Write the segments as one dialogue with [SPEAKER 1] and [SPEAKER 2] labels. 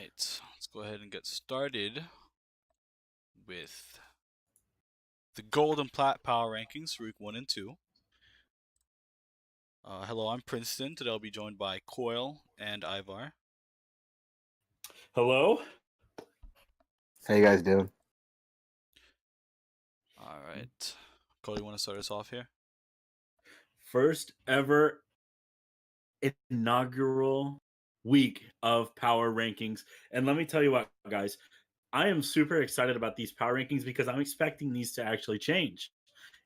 [SPEAKER 1] right, let's go ahead and get started with the Gold and Plat Power Rankings for Week 1 and 2. Hello, I'm Princeton. Today I'll be joined by Coil and Ivar.
[SPEAKER 2] Hello.
[SPEAKER 3] How you guys doing?
[SPEAKER 1] All right, Coil, you want to start us off here?
[SPEAKER 2] First ever inaugural week of power rankings. And let me tell you what, guys, I am super excited about these power rankings because I'm expecting these to actually change.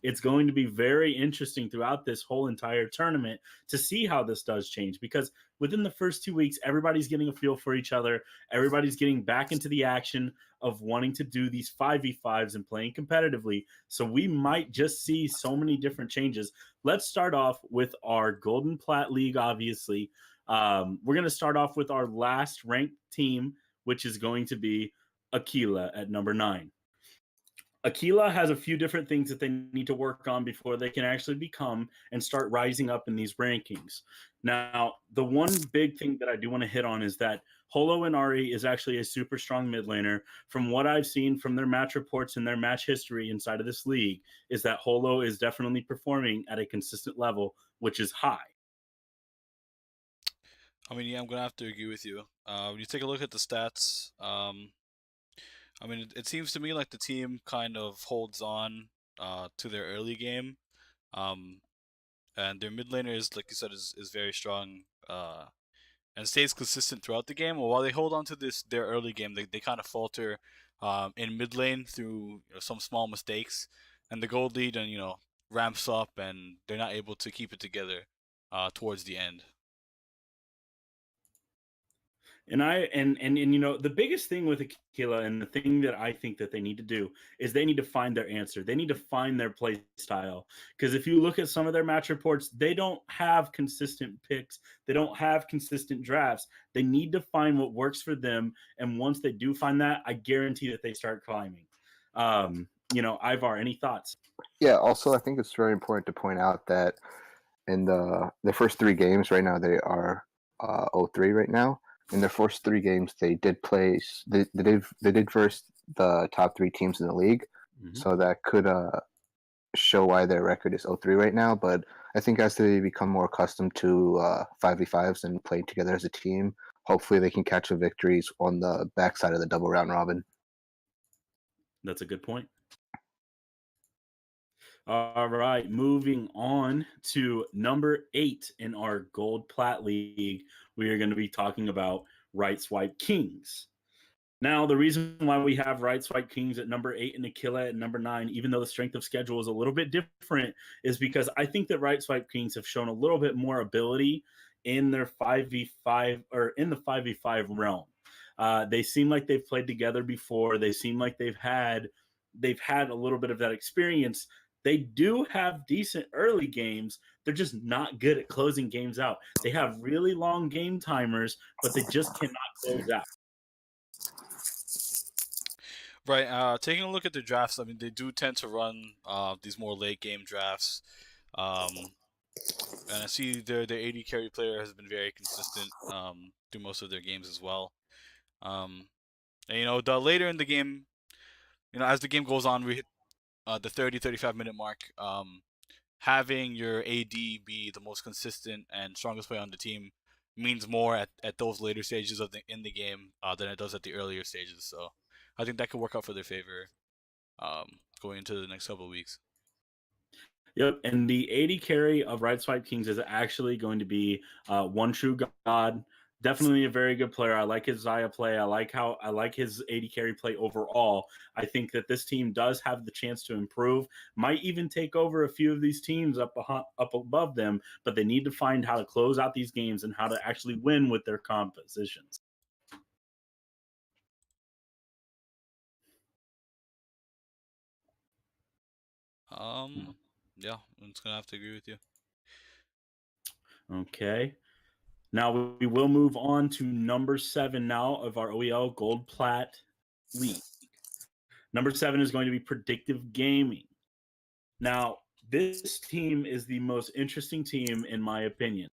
[SPEAKER 2] It's going to be very interesting throughout this whole entire tournament to see how this does change, because within the first 2 weeks, everybody's getting a feel for each other. Everybody's getting back into the action of wanting to do these 5v5s and playing competitively. So we might just see so many different changes. Let's start off with our Golden Plat League, obviously. We're going to start off with our last ranked team, which is going to be Aquila at number 9. Aquila has a few different things that they need to work on before they can actually become and start rising up in these rankings. Now, the one big thing that I do want to hit on is that Holo and Ari is actually a super strong mid laner. From what I've seen from their match reports and their match history inside of this league, is that Holo is definitely performing at a consistent level, which is high.
[SPEAKER 1] I mean, yeah, I'm gonna have to agree with you. When you take a look at the stats, I mean, it seems to me like the team kind of holds on to their early game, um, and their mid laner is, like you said, is very strong and stays consistent throughout the game. While they hold on to their early game, they kind of falter in mid lane through some small mistakes, and the gold lead and ramps up, and they're not able to keep it together towards the end.
[SPEAKER 2] And the biggest thing with Aquila, and the thing that I think that they need to do, is they need to find their answer. They need to find their play style. Because if you look at some of their match reports, they don't have consistent picks. They don't have consistent drafts. They need to find what works for them. And once they do find that, I guarantee that they start climbing. Ivar, any thoughts?
[SPEAKER 3] Yeah, also I think it's very important to point out that in the first 3 games right now they are 0-3 right now. In their first 3 games they did place they did verse the top 3 teams in the league.
[SPEAKER 2] Mm-hmm.
[SPEAKER 3] So that could show why their record is 0-3 right now. But I think as they become more accustomed to 5v5s and playing together as a team, hopefully they can catch the victories on the backside of the double round robin.
[SPEAKER 2] That's a good point. All right, moving on to number 8 in our Gold Plat League, we are going to be talking about Right Swipe Kings. Now, the reason why we have Right Swipe Kings at number 8 and Aquila at number 9, even though the strength of schedule is a little bit different, is because I think that Right Swipe Kings have shown a little bit more ability in their 5v5 or in the 5v5 realm. They seem like they've played together before. They seem like they've had a little bit of that experience. They do have decent early games. They're just not good at closing games out. They have really long game timers, but they just cannot close out.
[SPEAKER 1] Right. Taking a look at the drafts, I mean, they do tend to run these more late game drafts. And I see their AD carry player has been very consistent through most of their games as well. And the later in the game, as the game goes on, we hit the 30-35 minute mark. Having your AD be the most consistent and strongest player on the team means more at those later stages in the game than it does at the earlier stages. So I think that could work out for their favor going into the next couple of weeks.
[SPEAKER 2] Yep, and the AD carry of Right Swipe Kings is actually going to be One True God. Definitely a very good player. I like his Zaya play. I like his AD carry play overall. I think that this team does have the chance to improve. Might even take over a few of these teams up above them, but they need to find how to close out these games and how to actually win with their compositions.
[SPEAKER 1] Yeah, I'm just gonna have to agree with you.
[SPEAKER 2] Okay. Now we will move on to number 7 now of our OEL Gold Plat League. Number 7 is going to be Predictive Gaming. Now, this team is the most interesting team in my opinion.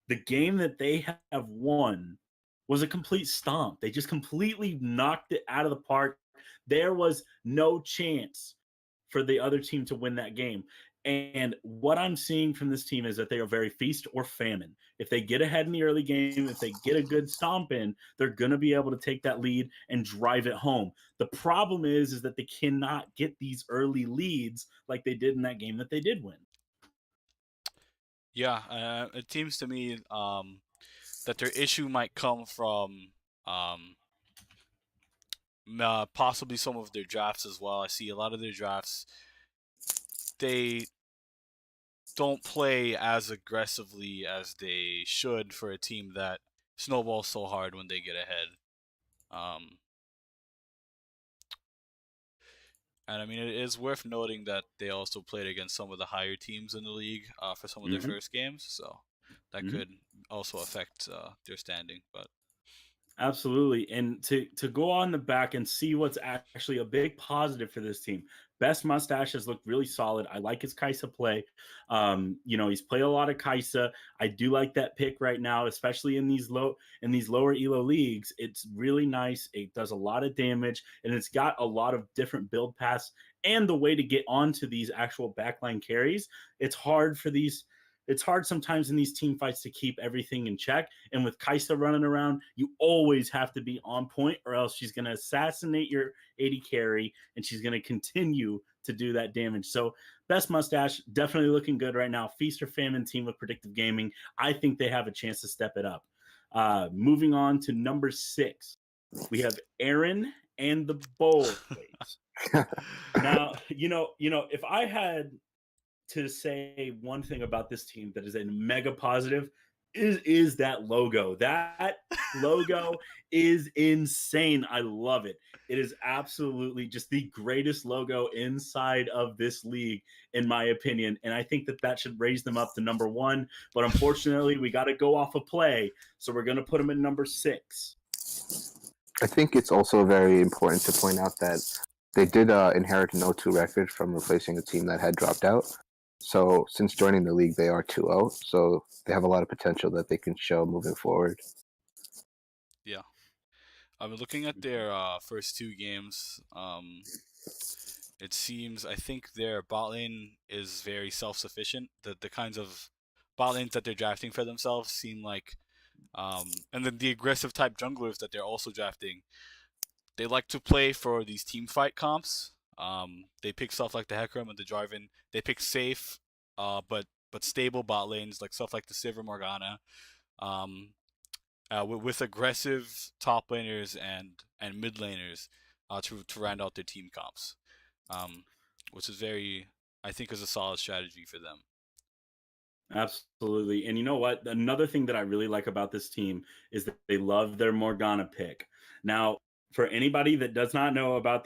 [SPEAKER 2] The game that they have won was a complete stomp. They just completely knocked it out of the park. There was no chance for the other team to win that game. And what I'm seeing from this team is that they are very feast or famine. If they get ahead in the early game, if they get a good stomp in, they're going to be able to take that lead and drive it home. The problem is that they cannot get these early leads like they did in that game that they did win.
[SPEAKER 1] Yeah, it seems to me that their issue might come from um, possibly some of their drafts as well. I see a lot of their drafts, they don't play as aggressively as they should for a team that snowballs so hard when they get ahead. Um, and I mean, it is worth noting that they also played against some of the higher teams in the league for some of their
[SPEAKER 2] Mm-hmm.
[SPEAKER 1] first games, so that
[SPEAKER 2] Mm-hmm.
[SPEAKER 1] could also affect their standing. But
[SPEAKER 2] Absolutely. And to go on the back and see what's actually a big positive for this team. Best Mustache has looked really solid. I like his Kaisa play. He's played a lot of Kaisa. I do like that pick right now, especially in these lower elo leagues. It's really nice. It does a lot of damage, and it's got a lot of different build paths and the way to get onto these actual backline carries. It's hard for these it's hard sometimes in these team fights to keep everything in check. And with Kaisa running around, you always have to be on point, or else she's going to assassinate your AD carry and she's going to continue to do that damage. So, Best Mustache, definitely looking good right now. Feast or famine team with predictive gaming. I think they have a chance to step it up. Moving on to number 6, we have Aaron and the Boys. Now, if I had to say one thing about this team that is a mega positive is that logo. That logo is insane. I love it. It is absolutely just the greatest logo inside of this league, in my opinion. And I think that should raise them up to number 1. But unfortunately, we got to go off a play. So we're going to put them at number 6.
[SPEAKER 3] I think it's also very important to point out that they did inherit an 0-2 record from replacing a team that had dropped out. So since joining the league, they are 2-0. So they have a lot of potential that they can show moving forward.
[SPEAKER 1] yeah, I mean, looking at their first 2 games, it seems I think their bot lane is very self-sufficient. The kinds of bot lanes that they're drafting for themselves seem like, and then the aggressive type junglers that they're also drafting, they like to play for these team fight comps. They pick stuff like the Hecarim and the Jarvan. They pick safe, but stable bot lanes like stuff like the Sivir Morgana. Um, with aggressive top laners and mid laners to round out their team comps, um, which is very, I think, is a solid strategy for them.
[SPEAKER 2] Absolutely. And you know what? Another thing that I really like about this team is that they love their Morgana pick. Now, for anybody that does not know about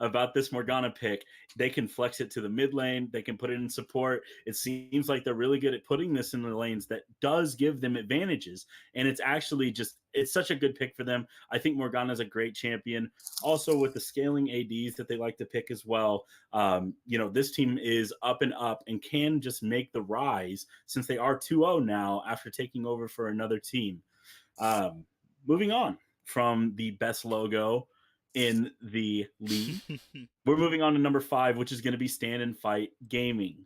[SPEAKER 2] about this Morgana pick, they can flex it to the mid lane, they can put it in support. It seems like they're really good at putting this in the lanes that does give them advantages. And it's such a good pick for them. I think Morgana is a great champion. Also with the scaling ADs that they like to pick as well. This team is up and up and can just make the rise since they are 2-0 now after taking over for another team. Moving on from the best logo in the league, we're moving on to number 5, which is going to be Stand and Fight Gaming.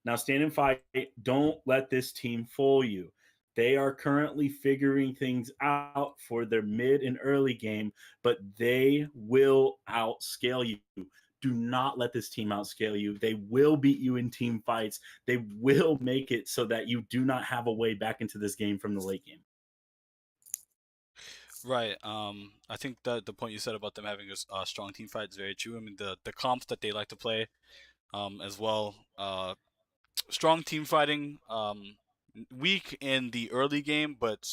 [SPEAKER 2] Now, Stand and Fight, don't let this team fool you. They are currently figuring things out for their mid and early game, but they will outscale you. Do not let this team outscale you. They will beat you in team fights. They will make it so that you do not have a way back into this game from the late game.
[SPEAKER 1] Right. I think that the point you said about them having a strong team fight is very true. I mean, the comps that they like to play, as well. Strong team fighting. Weak in the early game, but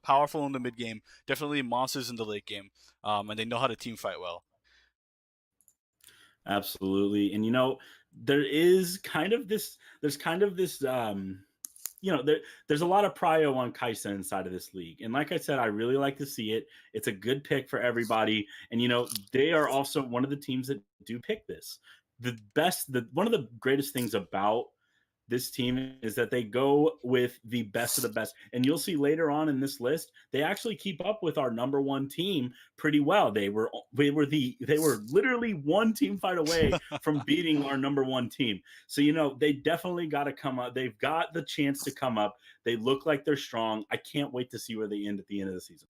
[SPEAKER 1] powerful in the mid game. Definitely monsters in the late game. And they know how to team fight well.
[SPEAKER 2] Absolutely. And there's kind of this there's a lot of prio on Kaisa inside of this league. And like I said, I really like to see it. It's a good pick for everybody. And they are also one of the teams that do pick this. One of the greatest things about this team is that they go with the best of the best. And you'll see later on in this list, they actually keep up with our number one team pretty well. They were literally one team fight away from beating our number one team. So they definitely got to come up. They've got the chance to come up. They look like they're strong. I can't wait to see where they end at the end of the season.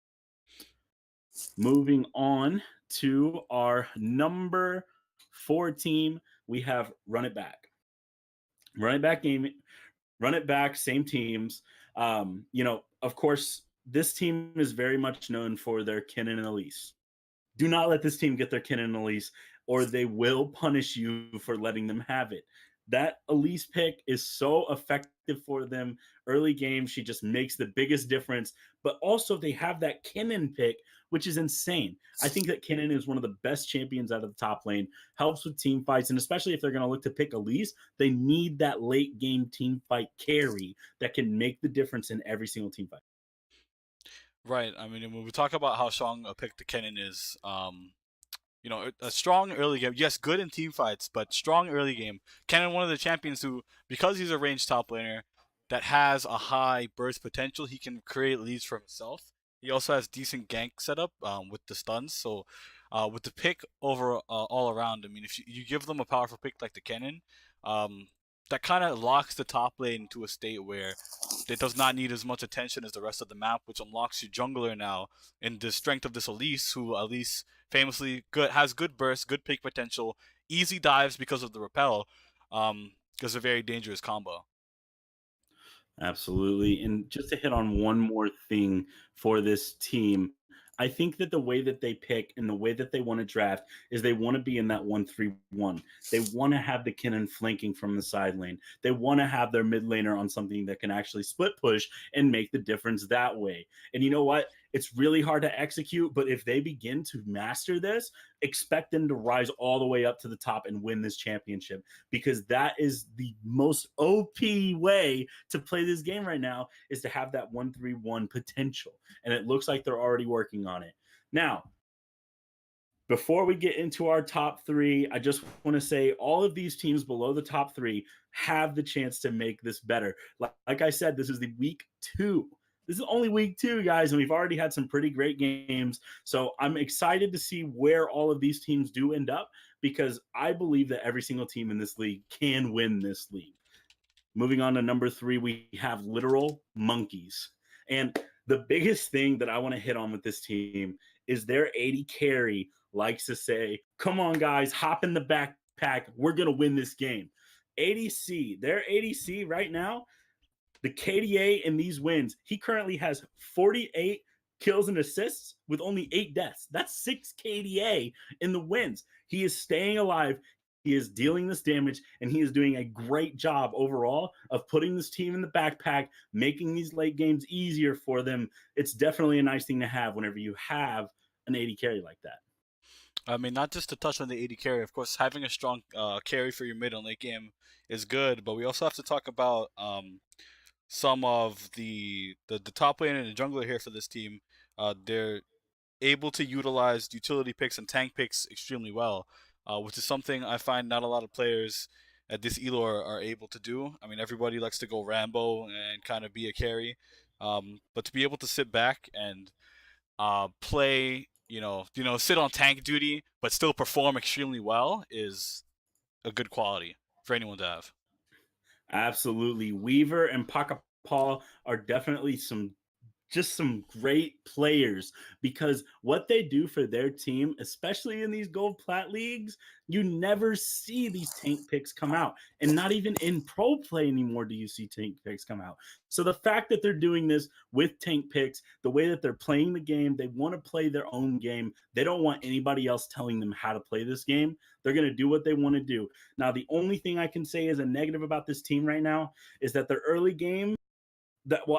[SPEAKER 2] Moving on to our number 4 team, we have Run It Back. Run It Back game, Run It Back, same teams. Of course, this team is very much known for their Kennen and Elise. Do not let this team get their Kennen and Elise, or they will punish you for letting them have it. That Elise pick is so effective for them early game. She just makes the biggest difference. But also, they have that Kennen pick, which is insane. I think that Kennen is one of the best champions out of the top lane, helps with team fights, and especially if they're going to look to pick Elise, they need that late game team fight carry that can make the difference in every single team fight.
[SPEAKER 1] Right. I mean, when we talk about how strong a pick the Kennen is, a strong early game. Yes, good in team fights, but strong early game. Kennen, one of the champions who, because he's a ranged top laner that has a high burst potential, he can create leads for himself. He also has decent gank setup with the stuns. So with the pick all around, I mean, if you give them a powerful pick like the Kennen, that kind of locks the top lane into a state where it does not need as much attention as the rest of the map, which unlocks your jungler now in the strength of this Elise, who Elise famously has good burst, good pick potential, easy dives because of the repel, because a very dangerous combo.
[SPEAKER 2] Absolutely. And just to hit on one more thing for this team, I think that the way that they pick and the way that they want to draft is they want to be in that 1-3-1. They want to have the Kennen flanking from the side lane. They want to have their mid laner on something that can actually split push and make the difference that way. And you know what? It's really hard to execute, but if they begin to master this, expect them to rise all the way up to the top and win this championship, because that is the most OP way to play this game right now, is to have that 1-3-1 potential. And it looks like they're already working on it. Now, before we get into our top 3, I just want to say all of these teams below the top 3 have the chance to make this better. Like I said, this is the week 2. This is only week 2, guys, and we've already had some pretty great games. So I'm excited to see where all of these teams do end up, because I believe that every single team in this league can win this league. Moving on to number 3, we have literal monkeys. And the biggest thing that I want to hit on with this team is their AD carry likes to say, come on, guys, hop in the backpack. We're going to win this game. ADC, their ADC right now, the KDA in these wins, he currently has 48 kills and assists with only 8 deaths. That's 6 KDA in the wins. He is staying alive. He is dealing this damage, and he is doing a great job overall of putting this team in the backpack, making these late games easier for them. It's definitely a nice thing to have whenever you have an AD carry like that.
[SPEAKER 1] I mean, not just to touch on the AD carry, of course, having a strong carry for your mid and late game is good, but we also have to talk about some of the top laner and the jungler here for this team. They're able to utilize utility picks and tank picks extremely well, which is something I find not a lot of players at this elo are able to do. I mean, everybody likes to go Rambo and kind of be a carry, but to be able to sit back and play, sit on tank duty but still perform extremely well is a good quality for anyone to have.
[SPEAKER 2] Absolutely. Weaver and Paka Paul are definitely some great players, because what they do for their team, especially in these gold plat leagues, you never see these tank picks come out. And not even in pro play anymore do you see tank picks come out. So the fact that they're doing this with tank picks, the way that they're playing the game, they want to play their own game. They don't want anybody else telling them how to play this game. They're going to do what they want to do. Now, the only thing I can say as a negative about this team right now is that their early game,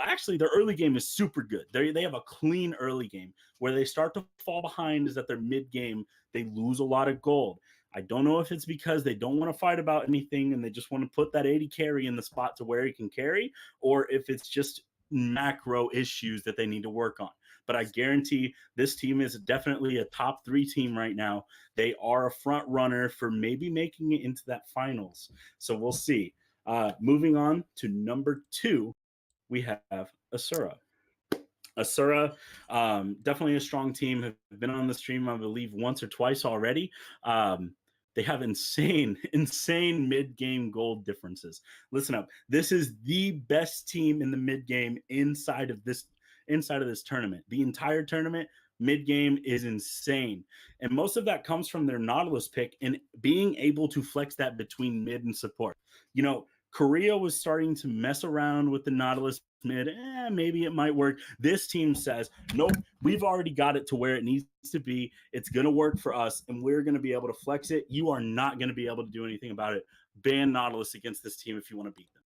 [SPEAKER 2] actually their early game is super good. They have a clean early game. Where they start to fall behind is that their mid game, they lose a lot of gold. I don't know if it's because they don't want to fight about anything and they just want to put that AD carry in the spot to where he can carry, or if it's just macro issues that they need to work on. But I guarantee this team is definitely a top 3 team right now. They are a front runner for maybe making it into that finals. So we'll see. Moving on to number 2, we have Asura. Asura, definitely a strong team. Have been on the stream, I believe, once or twice already. Um, they have insane, insane mid-game gold differences. Listen up. This is the best team in the mid-game inside of this tournament. The entire tournament, mid-game is insane. And most of that comes from their Nautilus pick and being able to flex that between mid and support. Korea was starting to mess around with the Nautilus mid. Maybe it might work. This team says, nope, we've already got it to where it needs to be. It's going to work for us, and we're going to be able to flex it. You are not going to be able to do anything about it. Ban Nautilus against this team if you want to beat them.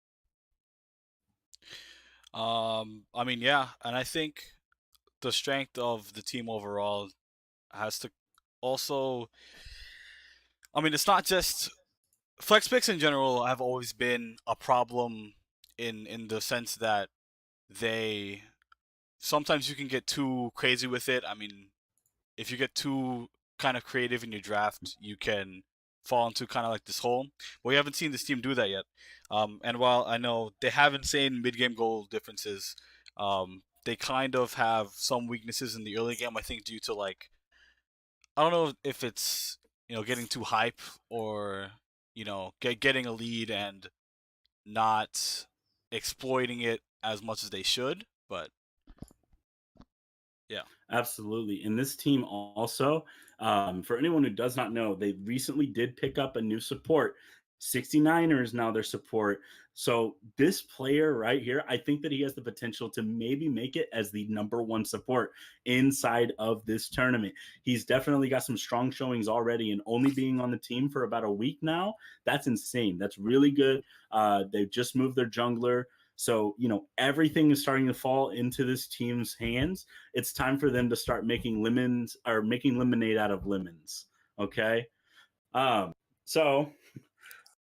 [SPEAKER 1] I mean, yeah, and I think the strength of the team overall has to also. I mean, it's not just flex picks in general have always been a problem in the sense that they sometimes you can get too crazy with it. I mean, if you get too kind of creative in your draft, you can fall into kind of like this hole. But we haven't seen this team do that yet. And while I know they have insane mid-game goal differences, they kind of have some weaknesses in the early game. I think due to like I don't know if it's getting too hype or getting a lead and not exploiting it as much as they should. But yeah.
[SPEAKER 2] Absolutely. And this team also, for anyone who does not know, they recently did pick up a new support. 69er is now their support. So this player right here, I think that he has the potential to maybe make it as the number 1 support inside of this tournament. He's definitely got some strong showings already, and only being on the team for about a week now, that's insane. That's really good. They've just moved their jungler. So, everything is starting to fall into this team's hands. It's time for them to start making lemonade out of lemons. Okay. So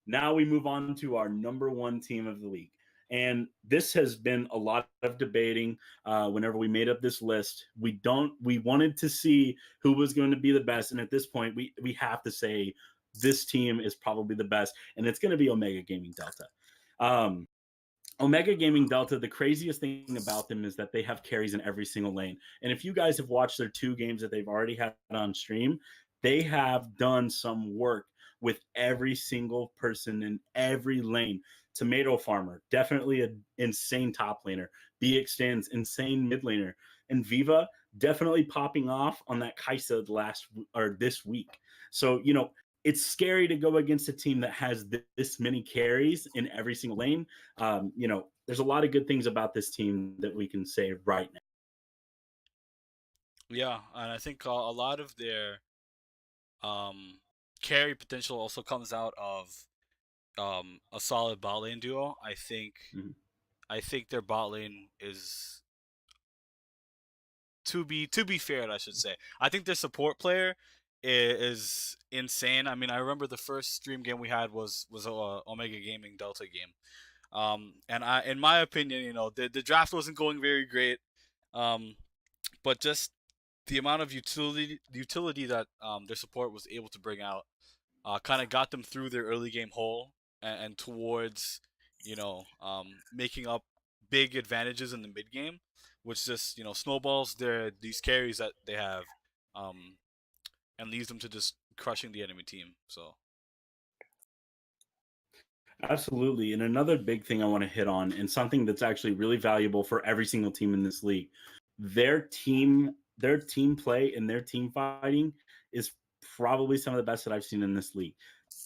[SPEAKER 2] now we move on to our number 1 team of the league. And this has been a lot of debating whenever we made up this list. We wanted to see who was going to be the best. And at this point, we have to say this team is probably the best. And it's going to be Omega Gaming Delta. Omega Gaming Delta, the craziest thing about them is that they have carries in every single lane. And if you guys have watched their 2 games that they've already had on stream, they have done some work with every single person in every lane. Tomato Farmer, definitely an insane top laner. B Extends, insane mid laner. And Viva, definitely popping off on that Kaisa this week. So, it's scary to go against a team that has this many carries in every single lane. There's a lot of good things about this team that we can say right now.
[SPEAKER 1] Yeah, and I think a lot of their um, carry potential also comes out of a solid bot lane duo.
[SPEAKER 2] Mm-hmm.
[SPEAKER 1] I think their bot lane is to be fair, I should say. I think their support player is insane. I mean, I remember the first stream game we had was Omega Gaming Delta game. And in my opinion, the draft wasn't going very great. Um, but just the amount of utility that their support was able to bring out kind of got them through their early game hole and towards making up big advantages in the mid game, which just snowballs these carries that they have, um, and leads them to just crushing the enemy team. So
[SPEAKER 2] Absolutely. And another big thing I want to hit on, and something that's actually really valuable for every single team in this league, their team play and their team fighting is probably some of the best that I've seen in this league.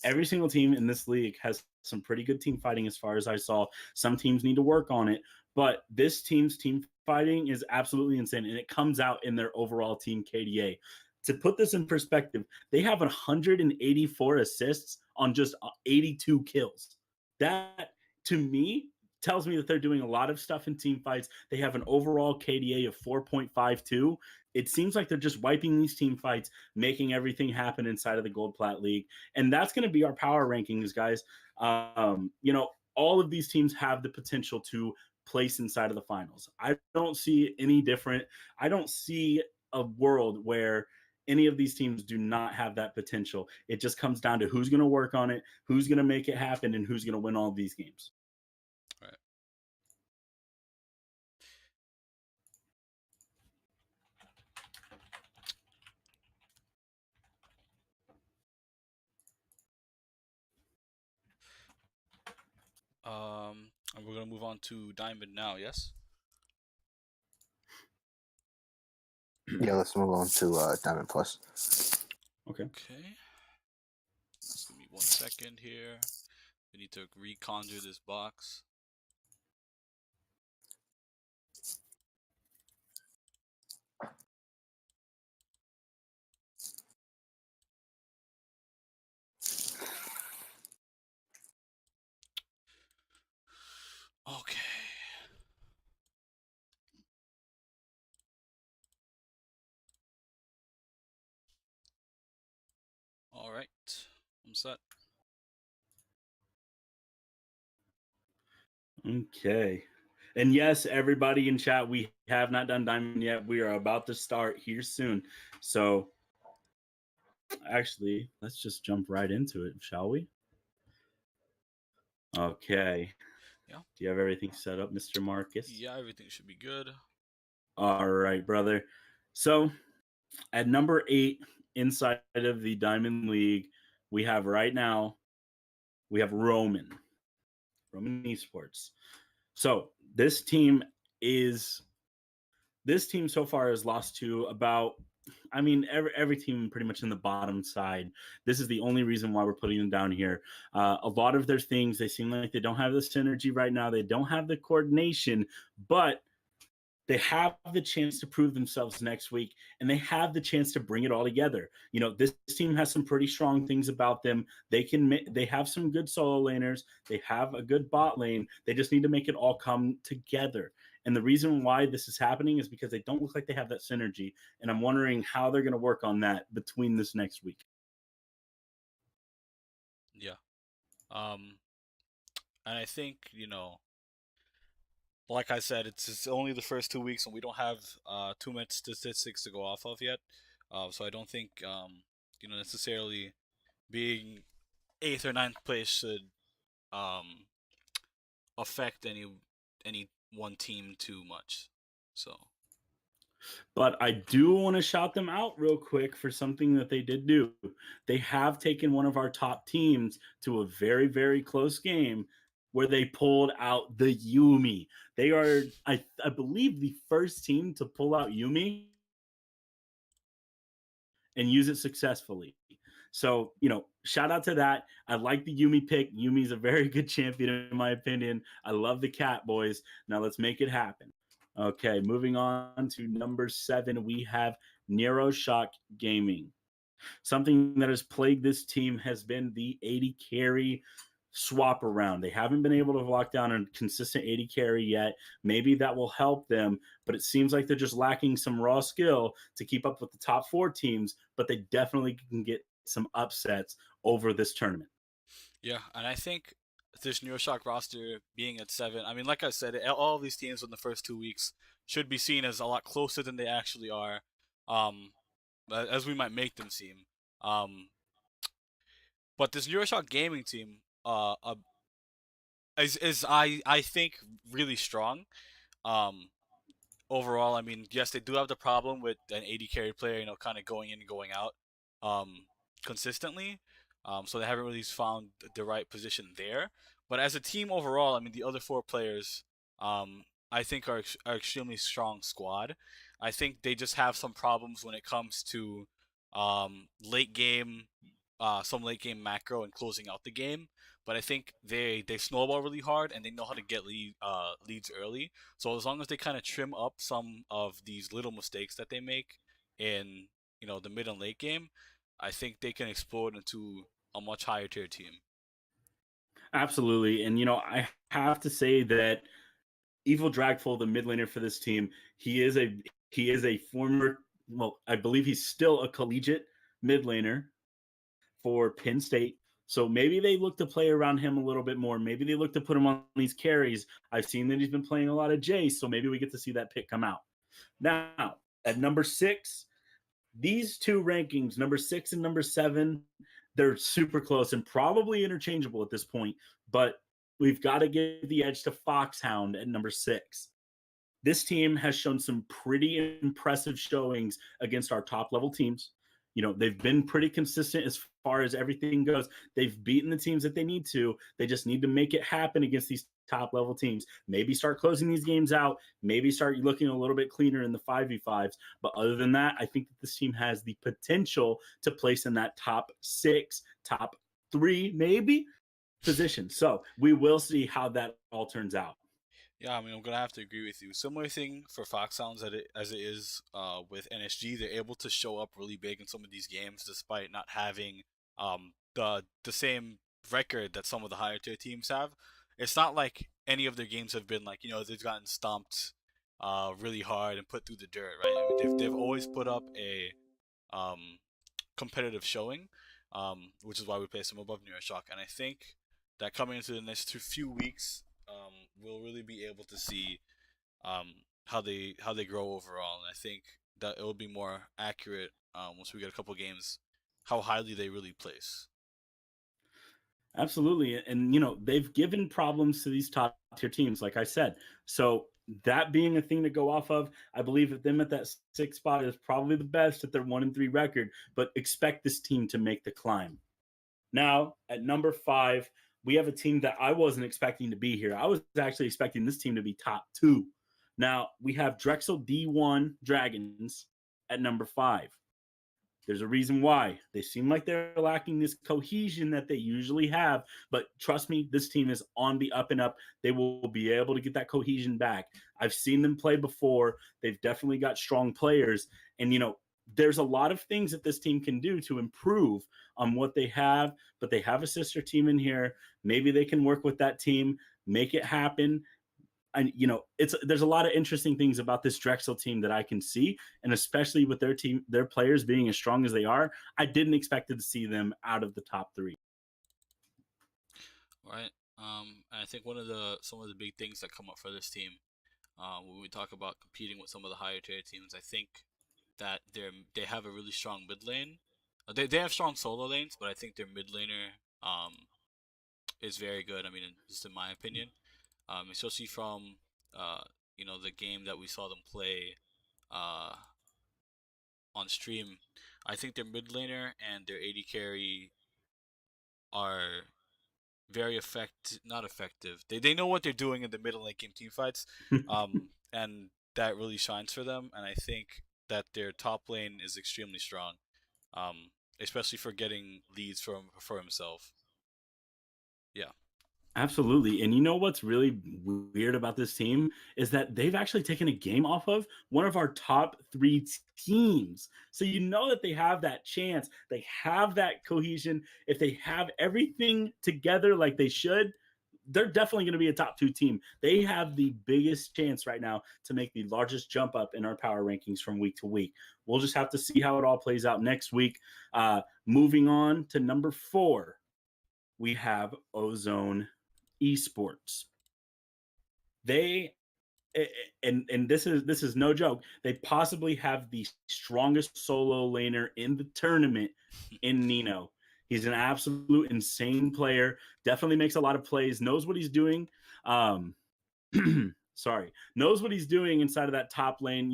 [SPEAKER 2] Every single team in this league has some pretty good team fighting as far as I saw. Some teams need to work on it, but this team's team fighting is absolutely insane, and it comes out in their overall team KDA. To put this in perspective, they have 184 assists on just 82 kills. That, to me, tells me that they're doing a lot of stuff in team fights. They have an overall KDA of 4.52. It seems like they're just wiping these team fights, making everything happen inside of the Gold Plat League. And that's going to be our power rankings, guys. All of these teams have the potential to place inside of the finals. I don't see any different. I don't see a world where any of these teams do not have that potential. It just comes down to who's going to work on it, who's going to make it happen, and who's going to win all these games.
[SPEAKER 1] Right. And we're gonna move on to Diamond now. Yes.
[SPEAKER 3] Yeah, let's move on to Diamond Plus.
[SPEAKER 2] Okay.
[SPEAKER 1] Okay. Just give me 1 second here. We need to reconjure this box. Okay. All right. I'm set.
[SPEAKER 2] Okay. And yes, everybody in chat, we have not done Diamond yet. We are about to start here soon. So actually, let's just jump right into it, shall we? Okay.
[SPEAKER 1] Yeah.
[SPEAKER 2] Do you have everything set up, Mr. Marcus?
[SPEAKER 1] Yeah, everything should be good.
[SPEAKER 2] All right, brother. So at number 8 inside of the Diamond League, we have right now, we have Roman Esports. So this team so far has lost to about, I mean, every team pretty much in the bottom side. This is the only reason why we're putting them down here. A lot of their things, they seem like they don't have the synergy right now. They don't have the coordination, but they have the chance to prove themselves next week, and they have the chance to bring it all together. You know, this team has some pretty strong things about them. They have some good solo laners. They have a good bot lane. They just need to make it all come together. And the reason why this is happening is because they don't look like they have that synergy. And I'm wondering how they're going to work on that between this next week.
[SPEAKER 1] Yeah. And I think, like I said, it's only the first 2 weeks, and we don't have too much statistics to go off of yet. So I don't think necessarily being 8th or 9th place should um affect any one team too much. So
[SPEAKER 2] But I do want to shout them out real quick for something that they did do. They have taken one of our top teams to a very, very close game where they pulled out the Yumi. They are, I believe, the first team to pull out Yumi and use it successfully. So, shout out to that. I like the Yumi pick. Yumi's a very good champion, in my opinion. I love the cat, boys. Now let's make it happen. Okay, moving on to number 7, we have Neuroshock Gaming. Something that has plagued this team has been the 80 carry swap around. They haven't been able to lock down a consistent 80 carry yet. Maybe that will help them, but it seems like they're just lacking some raw skill to keep up with the top 4 teams, but they definitely can get some upsets over this tournament.
[SPEAKER 1] yeah, and I think this Neuroshock roster being at 7, I mean, like I said, all of these teams in the first 2 weeks should be seen as a lot closer than they actually are, as we might make them seem. But this Neuroshock gaming team, is I think really strong. Um, Overall, I mean, yes, they do have the problem with an 80 carry player, kind of going in and going out, consistently. So they haven't really found the right position there. But as a team overall, I mean, the other 4 players, I think are extremely strong squad. I think they just have some problems when it comes to late game, some late game macro and closing out the game. But I think they snowball really hard, and they know how to get leads early. So as long as they kind of trim up some of these little mistakes that they make in the mid and late game, I think they can explode into a much higher tier team.
[SPEAKER 2] Absolutely. And I have to say that Evil Dragful, the mid laner for this team, he is a former, well, I believe he's still a collegiate mid laner for Penn State. So maybe they look to play around him a little bit more. Maybe they look to put him on these carries. I've seen that he's been playing a lot of Jace, so maybe we get to see that pick come out. Now, at number 6, These two rankings, number 6 and number 7, they're super close and probably interchangeable at this point, but we've got to give the edge to Foxhound at number 6. This team has shown some pretty impressive showings against our top level teams. They've been pretty consistent as far as everything goes. They've beaten the teams that they need to. They just need to make it happen against these top level teams. Maybe start closing these games out. Maybe start looking a little bit cleaner in the 5v5s. But other than that, I think that this team has the potential to place in that top 6, top 3, maybe position. So we will see how that all turns out.
[SPEAKER 1] Yeah, I mean, I'm gonna have to agree with you. Similar thing for Foxhounds as it is with NSG. They're able to show up really big in some of these games, despite not having the same record that some of the higher tier teams have. It's not like any of their games have been like they've gotten stomped really hard and put through the dirt, right? I mean, they've always put up a um competitive showing, which is why we place them above Neuroshock. And I think that coming into the next few weeks, we'll really be able to see how they grow overall. And I think that it will be more accurate once we get a couple games how highly they really place.
[SPEAKER 2] Absolutely. And, they've given problems to these top tier teams, like I said. So that being a thing to go off of, I believe that them at that 6th spot is probably the best at their 1-3 record, but expect this team to make the climb. Now, at number 5, we have a team that I wasn't expecting to be here. I was actually expecting this team to be top 2. Now, we have Drexel D1 Dragons at number 5. There's a reason why. They seem like they're lacking this cohesion that they usually have, but trust me, this team is on the up and up. They will be able to get that cohesion back. I've seen them play before. They've definitely got strong players, and there's a lot of things that this team can do to improve on what they have, but they have a sister team in here. Maybe they can work with that team, make it happen. And there's a lot of interesting things about this Drexel team that I can see, and especially with their players being as strong as they are, I didn't expect to see them out of the top 3.
[SPEAKER 1] Right. And I think some of the big things that come up for this team, when we talk about competing with some of the higher tier teams, I think that they have a really strong mid lane. They have strong solo lanes, but I think their mid laner is very good. I mean, just in my opinion, especially from the game that we saw them play uh, on stream. I think their mid laner and their AD carry are very not effective. They know what they're doing in the middle lane game team fights, and that really shines for them. And I think that their top lane is extremely strong, especially for getting leads for himself. Yeah.
[SPEAKER 2] Absolutely. And you know what's really weird about this team is that they've actually taken a game off of one of our top 3 teams. So that they have that chance. They have that cohesion. If they have everything together like they should, they're definitely going to be a top 2 team. They have the biggest chance right now to make the largest jump up in our power rankings from week to week. We'll just have to see how it all plays out next week. Moving on to number 4, we have Ozone Esports. They and this is no joke. They possibly have the strongest solo laner in the tournament in Nino. He's an absolute insane player. Definitely makes a lot of plays. Knows what he's doing. Knows what he's doing inside of that top lane.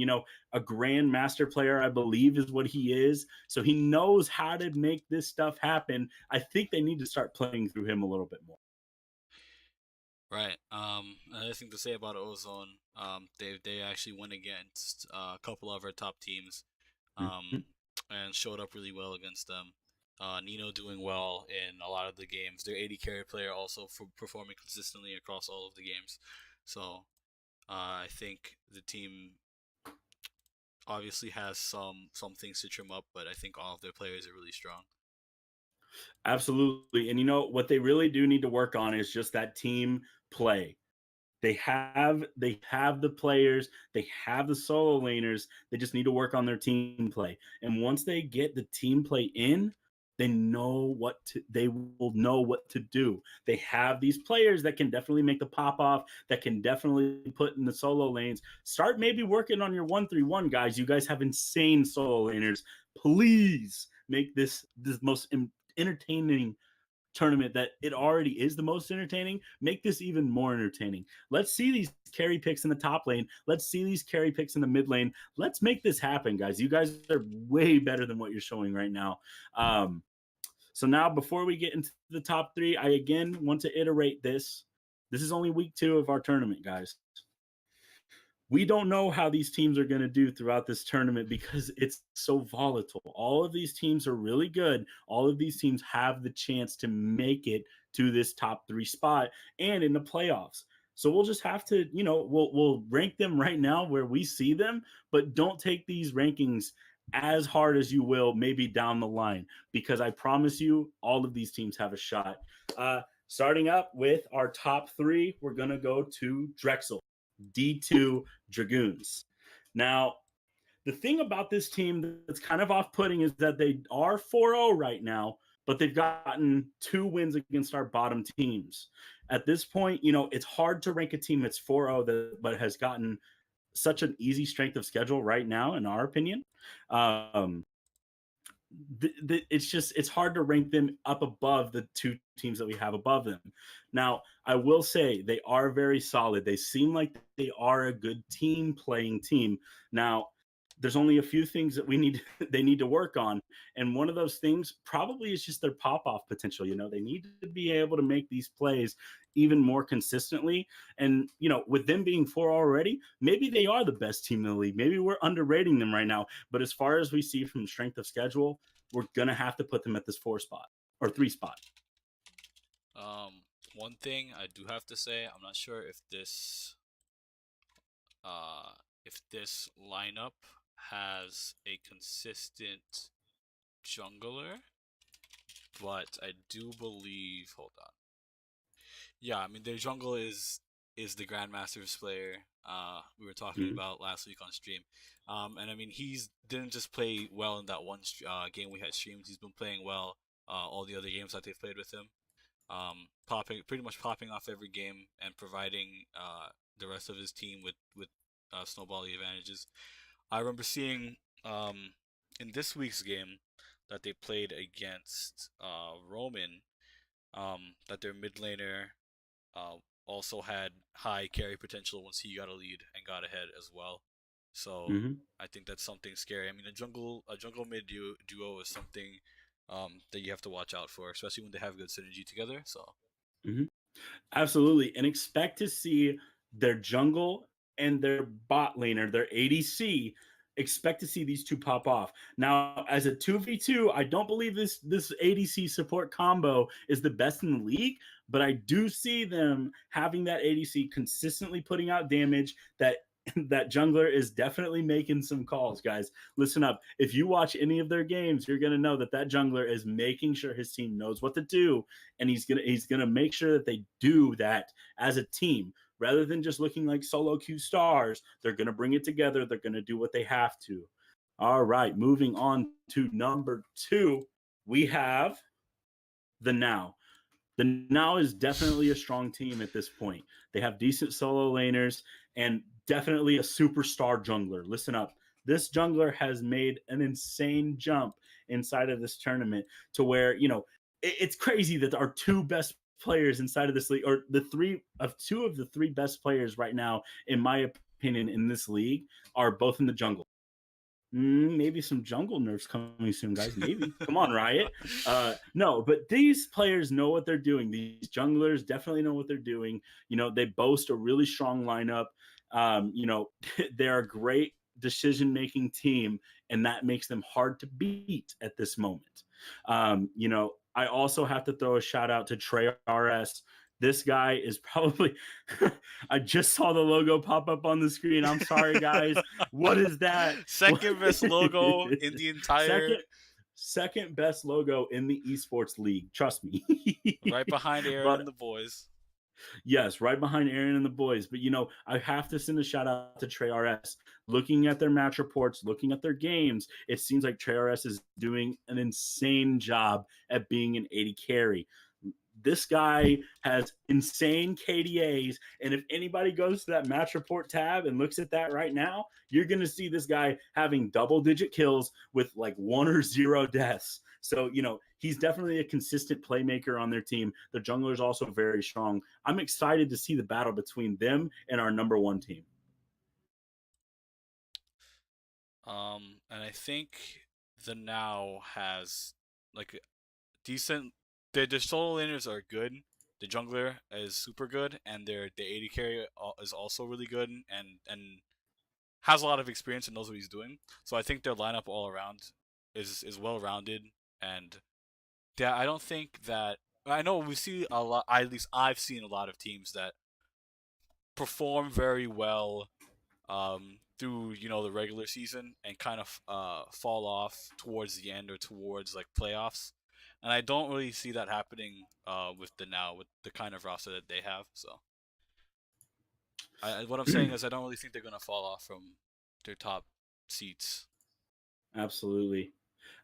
[SPEAKER 2] A grandmaster player, I believe, is what he is. So he knows how to make this stuff happen. I think they need to start playing through him a little bit more.
[SPEAKER 1] Right. Another thing to say about Ozone, they actually went against a couple of our top teams, and showed up really well against them. Nino doing well in a lot of the games. Their AD carry player also performing consistently across all of the games. So I think the team obviously has some things to trim up, but I think all of their players are really strong.
[SPEAKER 2] Absolutely. And what they really do need to work on is just that team play. They have the players, they have the solo laners. They just need to work on their team play. And once they get the team play in, they will know what to do. They have these players that can definitely make the pop off, that can definitely put in the solo lanes. Start maybe working on your 1-3-1 guys. You guys have insane solo laners. please make this most entertaining tournament that it already is the most entertaining. Make this even more entertaining. Let's see these carry picks in the top lane. Let's see these carry picks in the mid lane. Let's make this happen, guys. You guys are way better than what you're showing right now. So now, before we get into the top 3, I again want to iterate this. This is only week 2 of our tournament, guys. We don't know how these teams are going to do throughout this tournament because it's so volatile. All of these teams are really good. All of these teams have the chance to make it to this top 3 spot and in the playoffs. So we'll just have to, we'll rank them right now where we see them, but don't take these rankings as hard as you will maybe down the line, because I promise you all of these teams have a shot. Starting up with our top 3, we're going to go to Drexel. D2 Dragoons. Now, the thing about this team that's kind of off-putting is that they are 4-0 right now, but they've gotten 2 wins against our bottom teams. At this point, it's hard to rank a team that's 4-0 but has gotten such an easy strength of schedule right now, in our opinion. It's hard to rank them up above the 2 teams that we have above them. Now, I will say they are very solid. They seem like they are a good playing team. Now, there's only a few things that they need to work on, and one of those things probably is just their pop-off potential. They need to be able to make these plays even more consistently. And with them being 4 already, maybe they are the best team in the league. Maybe we're underrating them right now. But as far as we see from strength of schedule, we're gonna have to put them at this 4 spot or 3 spot.
[SPEAKER 1] One thing I do have to say, I'm not sure if this lineup has a consistent jungler, but I do believe. Hold on. Yeah, I mean their jungle is the Grandmasters player we were talking about last week on stream. And I mean he's didn't just play well in that one game we had streamed. He's been playing well all the other games that they've played with him. Pretty much popping off every game and providing the rest of his team with snowball advantages. I remember seeing in this week's game that they played against Roman, that their mid laner also had high carry potential once he got a lead and got ahead as well. So I think that's something scary. I mean, a jungle mid duo is something that you have to watch out for, especially when they have good synergy together. So
[SPEAKER 2] absolutely, and expect to see their jungle and their bot laner, their ADC. Expect to see these 2 pop off. Now, as a 2v2, I don't believe this ADC support combo is the best in the league, but I do see them having that ADC consistently putting out damage. That jungler is definitely making some calls, guys. Listen up. If you watch any of their games, you're going to know that jungler is making sure his team knows what to do, and he's going to make sure that they do that as a team. Rather than just looking like solo Q stars, they're going to bring it together. They're going to do what they have to. All right, moving on to number 2, we have the Now. The Now is definitely a strong team at this point. They have decent solo laners and definitely a superstar jungler. Listen up. This jungler has made an insane jump inside of this tournament to where, it's crazy that our 2 best players inside of this league, or two of the 3 best players right now, in my opinion, in this league, are both in the jungle. Maybe some jungle nerfs coming soon, guys. Maybe. Come on, Riot. No, but these players know what they're doing. These junglers definitely know what they're doing. They boast a really strong lineup. They're a great decision-making team, and that makes them hard to beat at this moment. I also have to throw a shout out to Trey RS. This guy is probably I just saw the logo pop up on the screen. I'm sorry, guys. What is that?
[SPEAKER 1] Second best logo in the entire
[SPEAKER 2] second best logo in the esports league. Trust me.
[SPEAKER 1] Right behind Aaron and the boys.
[SPEAKER 2] Yes, right behind Aaron and the boys. But I have to send a shout out to Trey RS. Looking at their match reports, looking at their games, it seems like Trey RS is doing an insane job at being an AD carry. this guy has insane KDAs. And if anybody goes to that match report tab and looks at that right now, you're going to see this guy having double digit kills with like 1 or 0 deaths. So, he's definitely a consistent playmaker on their team. The jungler is also very strong. I'm excited to see the battle between them and our number 1 team.
[SPEAKER 1] And I think the Now has like decent. Their solo laners are good. The jungler is super good, and the AD carry is also really good, and has a lot of experience and knows what he's doing. So I think their lineup all around is well rounded, and yeah, I don't think that I know we see a lot. At least I've seen a lot of teams that perform very well through the regular season and kind of fall off towards the end or towards like playoffs, and I don't really see that happening with the Now with the kind of roster that they have. So what I'm saying is I don't really think they're gonna fall off from their top seats.
[SPEAKER 2] Absolutely.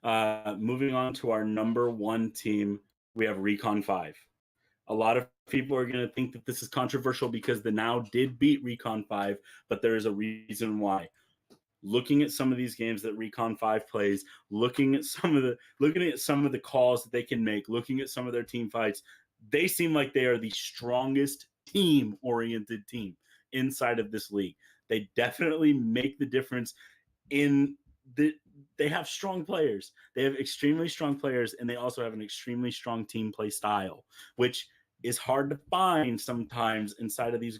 [SPEAKER 2] Moving on to our number 1 team, we have Recon 5. A lot of people are going to think that this is controversial because the Now did beat Recon 5, but there is a reason why. Looking at some of these games that Recon 5 plays, looking at some of the calls that they can make, looking at some of their team fights, they seem like they are the strongest team-oriented team inside of this league. They definitely make the difference in the they have strong players. They have extremely strong players, and they also have an extremely strong team play style, which is hard to find sometimes inside of these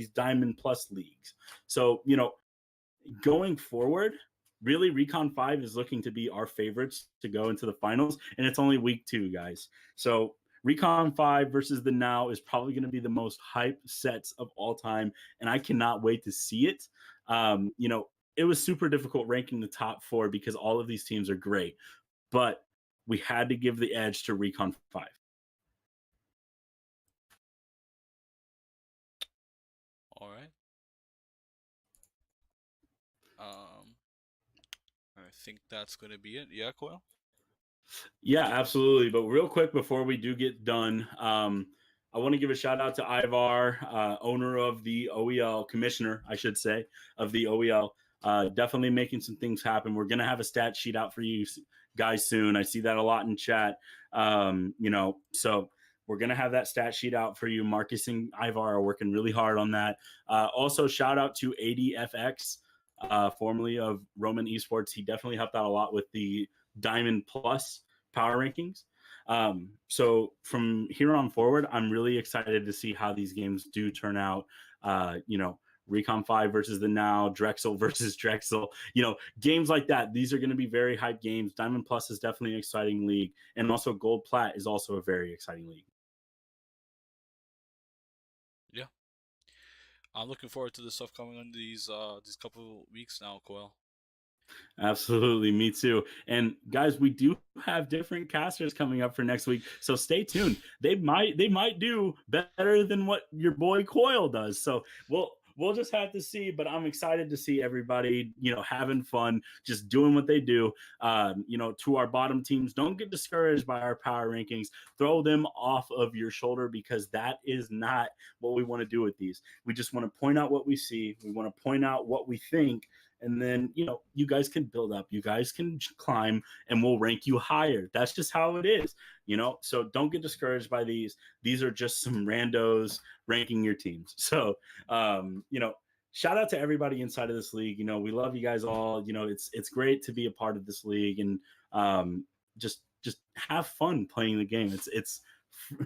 [SPEAKER 2] Diamond Plus leagues. So, going forward, really Recon 5 is looking to be our favorites to go into the finals, and it's only week 2, guys. So Recon 5 versus the Now is probably going to be the most hype sets of all time, and I cannot wait to see it. It was super difficult ranking the top 4 because all of these teams are great, but we had to give the edge to Recon 5.
[SPEAKER 1] All right. I think that's gonna be it. Yeah, Coil.
[SPEAKER 2] Yeah, absolutely. But real quick before we do get done, I want to give a shout out to Ivar, owner of the OEL, commissioner, I should say, of the OEL. Definitely making some things happen. We're going to have a stat sheet out for you guys soon. I see that a lot in chat. So we're going to have that stat sheet out for you. Marcus and Ivar are working really hard on that. Also, shout out to ADFX, formerly of Roman Esports. He definitely helped out a lot with the Diamond Plus power rankings. So from here on forward, I'm really excited to see how these games do turn out. Recon 5 versus the Now, Drexel versus Drexel, games like that. These are going to be very hype games. Diamond Plus is definitely an exciting league. And also Gold Plat is also a very exciting league.
[SPEAKER 1] Yeah, I'm looking forward to the stuff coming in these couple weeks now, Coil.
[SPEAKER 2] Absolutely, me too. And guys, we do have different casters coming up for next week, so stay tuned. They might do better than what your boy Coil does. So we'll just have to see. But I'm excited to see everybody, having fun, just doing what they do. To our bottom teams, don't get discouraged by our power rankings. Throw them off of your shoulder because that is not what we want to do with these. We just want to point out what we see. We want to point out what we think, and then you guys can build up, you guys can climb, and we'll rank you higher. That's just how it is. So don't get discouraged by these are just some randos ranking your teams. So shout out to everybody inside of this league. We love you guys all. It's great to be a part of this league, and just have fun playing the game. It's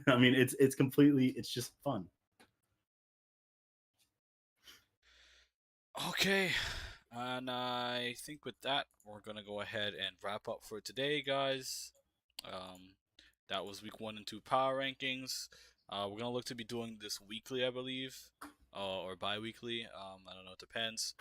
[SPEAKER 2] I mean it's completely, it's just fun.
[SPEAKER 1] Okay, and I think with that, we're gonna go ahead and wrap up for today, guys. Um, that was week 1 and 2 power rankings. We're gonna look to be doing this weekly, I believe, or bi-weekly. I don't know, it depends.